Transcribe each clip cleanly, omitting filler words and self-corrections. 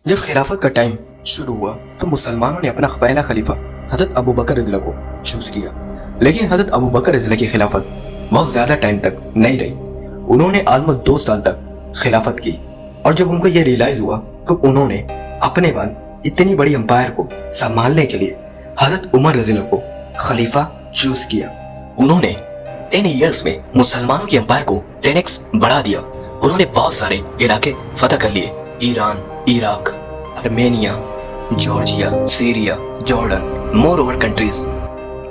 जब खिलाफत का टाइम शुरू हुआ तो मुसलमानों ने अपना पहला खलीफा हजरत अबू बकर रज़ियल्लाहु को चूज किया, लेकिन हजरत अबू बकर रज़ियल्लाहु की खिलाफत बहुत ज्यादा टाइम तक नहीं रही। उन्होंने ऑलमोस्ट 2 साल तक खिलाफत की और जब उनको ये रियलाइज हुआ तो उन्होंने अपने बाद इतनी बड़ी एम्पायर को संभालने के लिए हजरत उमर रज़ियल्लाहु को खलीफा चूज किया। उन्होंने 10 ईयर्स में मुसलमानों की एम्पायर को 10x बढ़ा दिया। उन्होंने बहुत सारे इलाके फतह कर लिए, Iran, Iraq, Armenia, Georgia, Syria, Jordan, more over countries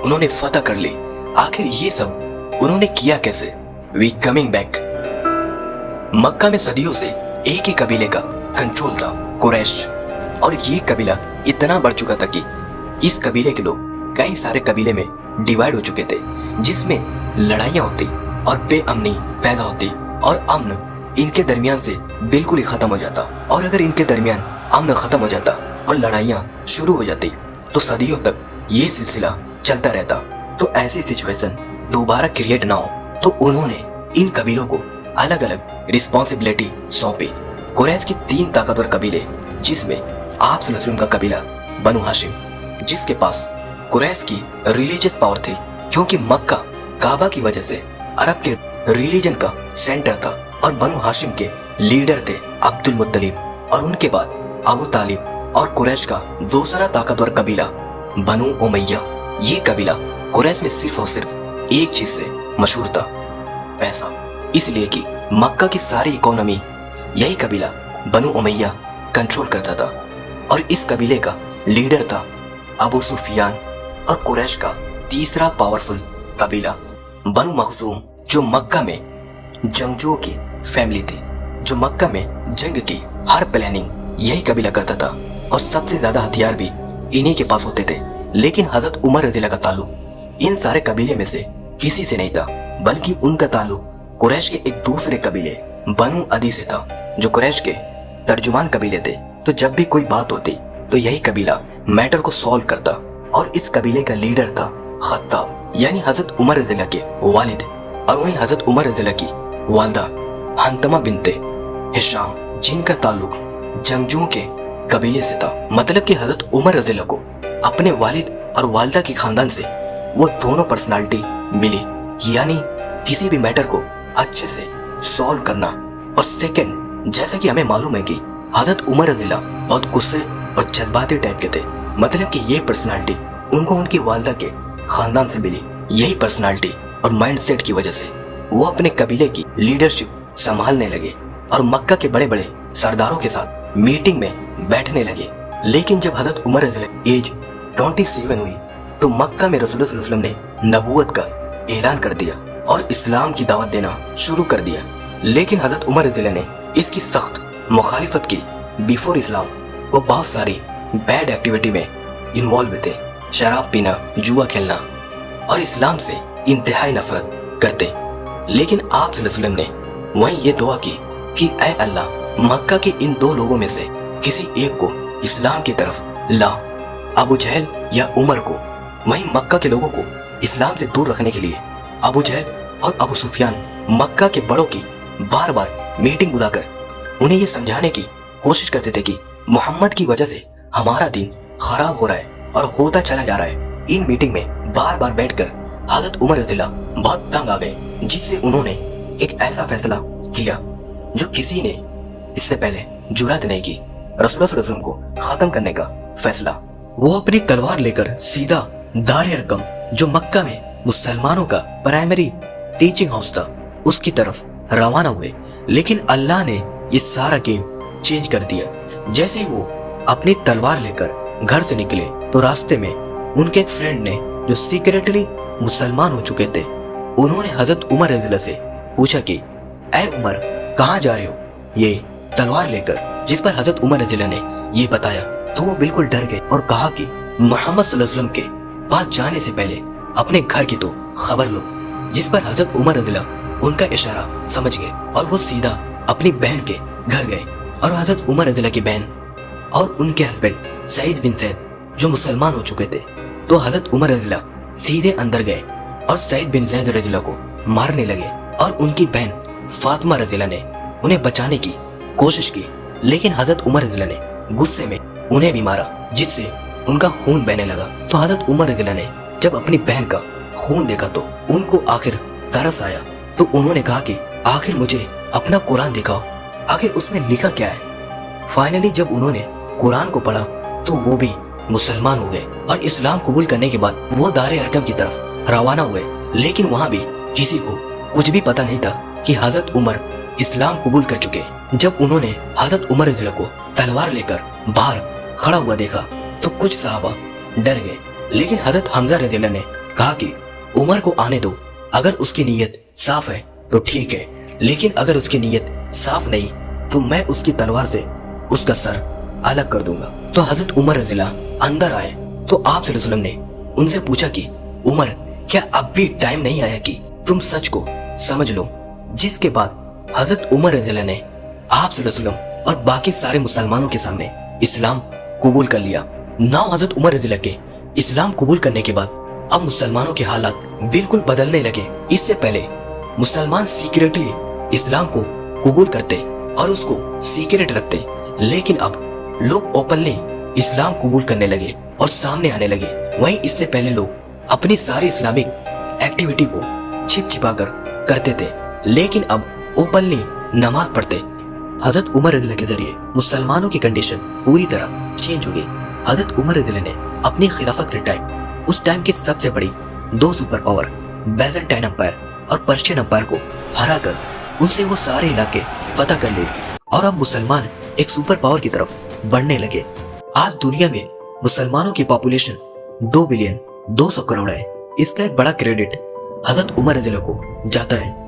उन्होंने फतह कर ली। आखिर ये सब उन्होंने किया कैसे? We coming back. मक्का में सदियों से एक ही कबीले का कंट्रोल था, कुरैश, और ये कबीला इतना बढ़ चुका था कि इस कबीले के लोग कई सारे कबीले में डिवाइड हो चुके थे, जिसमें लड़ाइयाँ होती और बेअमनी पैदा होती और अमन इनके दरमियान से बिल्कुल ही खत्म हो जाता। और अगर इनके दरमियान अमन खत्म हो जाता और लड़ाइयाँ शुरू हो जाती तो सदियों तक ये सिलसिला चलता रहता। तो ऐसी सिचुएशन दोबारा क्रिएट ना हो तो उन्होंने इन कबीलों को अलग अलग रिस्पॉन्सिबिलिटी सौंपी। कुरैश के 3 ताकतवर कबीले, जिसमें आप सल्लल्लाहु अलैहि वसल्लम का कबीला बनु हाशिम, जिसके पास कुरैश की रिलीजियस पावर थी क्योंकि मक्का काबा की वजह से अरब के रिलीजन का सेंटर था, और बनु हाशिम के लीडर थे अब्दुल मुत्तलिब, और उनके बाद अबू तालिब, और कुरैश का दूसरा ताकतवर कबीला बनु उमैया। ये कबीला कुरैश में सिर्फ और सिर्फ एक चीज से मशहूर था, पैसा। इसलिए कि मक्का की सारी इकोनॉमी यही कबीला बनु उमैया कंट्रोल करता था, और इस कबीले का लीडर था अबू सुफियान। और कुरैश का तीसरा पावरफुल कबीला बनु मखजूम, जो मक्का में जंगजुओं की फैमिली थी, जो मक्का में जंग की हर प्लानिंग यही कबीला करता था, और सबसे ज्यादा हथियार भी इन्हीं के पास होते थे। लेकिन हजरत उमर रज़ियल्लाहु का ताल्लुक इन सारे कबीले में से किसी से नहीं था, बल्कि उनका ताल्लुक कुरैश के एक दूसरे कबीले बनु अदी से था, जो कुरैश के तर्जुमान कबीले थे। तो जब भी कोई बात होती तो यही कबीला मैटर को सॉल्व करता, और इस कबीले का लीडर था खत्ताब, यानी हजरत उमर रज़ियल्लाहु के वालिद, और वहीं हजरत उमर रज़ियल्लाहु की वालदा हंतमा बिनते हिशाम, जिनका ताल्लुक जंगजुओं के कबीले से था। मतलब कि हजरत उमर रज़ियल्लाहु को अपने वालिद और वालदा के खानदान से वो दोनों पर्सनालिटी मिली, यानी किसी भी मैटर को अच्छे से सॉल्व करना। और सेकंड, जैसा कि हमें मालूम है कि हजरत उमर रज़ियल्लाहु बहुत गुस्से और जज्बाती टाइप के थे, मतलब कि ये पर्सनालिटी उनको उनकी वालदा के खानदान से मिली। यही पर्सनालिटी और माइंडसेट की वजह से वो अपने कबीले की लीडरशिप संभालने लगे और मक्का के बड़े बड़े सरदारों के साथ मीटिंग में बैठने लगे। लेकिन जब हजरत उमर रज़ियल्लाहु एज 27 हुई तो मक्का में रसूल सल्लल्लाहु अलैहि वसल्लम ने नबूवत का ऐलान कर दिया और इस्लाम की दावत देना शुरू कर दिया। लेकिन हजरत उमर रज़ियल्लाहु ने इसकी सख्त मुखालिफत की। बिफोर इस्लाम वो बहुत सारी बैड एक्टिविटी में इन्वॉल्व थे, शराब पीना, जुआ खेलना, और इस्लाम से इंतहाई नफरत करते। लेकिन आप सल्लल्लाहु अलैहि वसल्लम ने वहीं ये दुआ की कि ऐ अल्लाह, मक्का के इन 2 लोगों में से किसी एक को इस्लाम की तरफ ला, अबू जहल या उमर को। वहीं मक्का के लोगों को इस्लाम से दूर रखने के लिए अबू जहल और अबू सुफियान मक्का के बड़ों की बार बार मीटिंग बुलाकर उन्हें ये समझाने की कोशिश करते थे कि मोहम्मद की वजह से हमारा दिन खराब हो रहा है और होता चला जा रहा है। इन मीटिंग में बार बार बैठकर हजरत उमर रज़ियल्लाहु बहुत तंग आ गए, जिससे उन्होंने एक ऐसा फैसला किया जो किसी ने इससे पहले जुर्रत नहीं की, रसूल सल्लल्लाहु अलैहि वसल्लम को खत्म करने का फैसला। वो अपनी तलवार लेकर सीधा दार अरकम, जो मक्का में मुसलमानों का प्राइमरी टीचिंग हाउस था, उसकी तरफ रवाना हुए। लेकिन अल्लाह ने ये सारा गेम चेंज कर दिया। जैसे ही वो अपनी तलवार लेकर घर से निकले तो रास्ते में उनके एक फ्रेंड ने, जो सीक्रेटली मुसलमान हो चुके थे, उन्होंने हजरत उमर रज़ियल्लाहु से पूछा कि ऐ उमर, कहाँ जा रहे हो ये तलवार लेकर? जिस पर हजरत उमर रज़ियल्लाहु ने ये बताया तो वो बिल्कुल डर गए और कहा कि मोहम्मद सल्लल्लाहु अलैहि वसल्लम के पास जाने से पहले अपने घर की तो खबर लो। जिस पर हजरत उमर रज़ियल्लाहु उनका इशारा समझ गए और वो सीधा अपनी बहन के घर गए। और हजरत उमर रज़ियल्लाहु की बहन और उनके हस्बैंड सईद बिन ज़ैद जो मुसलमान हो चुके थे, तो हजरत उमर रज़ियल्लाहु सीधे अंदर गए और सईद बिन ज़ैद रज़ियल्लाहु को मारने लगे। और उनकी बहन फातिमा रज़ियल्लाहु ने उन्हें बचाने की कोशिश की, लेकिन हजरत उमर रज़ियल्लाहु ने गुस्से में उन्हें भी मारा, जिससे उनका खून बहने लगा। तो हजरत उमर रज़ियल्लाहु ने जब अपनी बहन का खून देखा तो उनको आखिर तरस आया। तो उन्होंने कहा कि आखिर मुझे अपना कुरान दिखाओ, आखिर उसमें लिखा क्या है। फाइनली जब उन्होंने कुरान को पढ़ा तो वो भी मुसलमान हो गए और इस्लाम कबूल करने के बाद वो दारे अरकम की तरफ रवाना हुए। लेकिन वहाँ भी किसी को कुछ भी पता नहीं था कि हजरत उमर इस्लाम कबूल कर चुके। जब उन्होंने हजरत उमर रज़ियल्लाहु को तलवार लेकर बाहर खड़ा हुआ देखा तो कुछ सहाबा डर गए, लेकिन हजरत हमजा रज़ियल्लाहु ने कहा कि उमर को आने दो, अगर उसकी नीयत साफ है तो ठीक है, लेकिन अगर उसकी नीयत साफ नहीं तो मैं उसकी तलवार से उसका सर अलग कर दूंगा। तो हजरत उमर रज़ियल्लाहु अंदर आए तो आप सल्लल्लाहु अलैहि वसल्लम ने उनसे पूछा कि उमर, क्या अब भी टाइम नहीं आया कि तुम सच को समझ लो। जिसके बाद हजरत उमर रज़ियल्लाहु ने आप सल्लल्लाहु अलैहि वसल्लम और बाकी सारे मुसलमानों के सामने इस्लाम कबूल कर लिया। नाउ हजरत उमर रज़ियल्लाहु के इस्लाम कबूल करने के बाद अब मुसलमानों के हालात बिल्कुल बदलने लगे। इससे पहले मुसलमान सीक्रेटली इस्लाम को कबूल करते और उसको सीक्रेट रखते, लेकिन अब लोग ओपनली इस्लाम कबूल करने लगे और सामने आने लगे। वहीं इससे पहले लोग अपनी सारी इस्लामिक एक्टिविटी को छिप छिपा कर करते थे, लेकिन अब ओपनली नमाज पढ़ते। हजरत उमर रज़ियल्लाहु के जरिए मुसलमानों की कंडीशन पूरी तरह चेंज हो गई। हजरत उमर रज़ियल्लाहु ने अपनी खिलाफत के टाइम उस टाइम की सबसे बड़ी दो सुपर पावर बैजेंटाइन एम्पायर और पर्शियन एम्पायर को हराकर उनसे वो सारे इलाके फतह कर लिए और अब मुसलमान एक सुपर पावर की तरफ बढ़ने लगे। आज दुनिया में मुसलमानों की पॉपुलेशन 2 बिलियन 200 करोड़ है। इसका एक बड़ा क्रेडिट हजरत उमर रज़ियल्लाहु को जाता है।